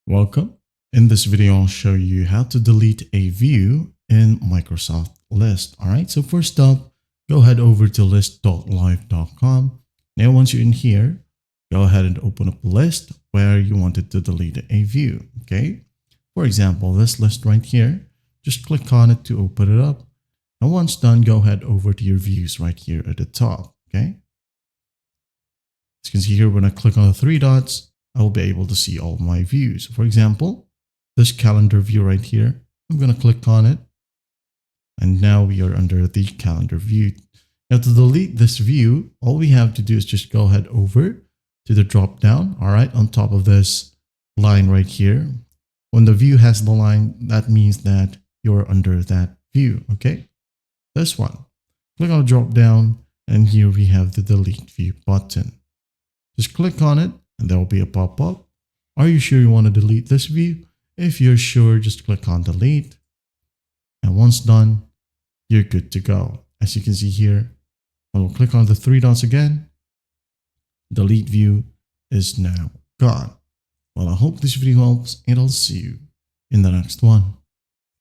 Welcome. In this video, I'll show you how to delete a view in Microsoft List. All right, so first up, go ahead over to list.live.com. Now, once you're in here, go ahead and open up a list where you wanted to delete a view. Okay, for example, this list right here, just click on it to open it up. And once done, go ahead over to your views right here at the top. Okay, as you can see here, when I click on the three dots, I will be able to see all my views. For example, this calendar view right here, I'm going to click on it. And now we are under the calendar view. Now to delete this view, all we have to do is just go ahead over to the drop down. All right, on top of this line right here. When the view has the line, that means that you're under that view. Okay, this one. Click on the drop down, and here we have the delete view button. Just click on it, and there will be a pop-up. Are you sure you want to delete this view? If you're sure, just click on delete. And once done, you're good to go. As you can see here, when we'll click on the three dots again, delete view is now gone. Well, I hope this video helps, and I'll see you in the next one.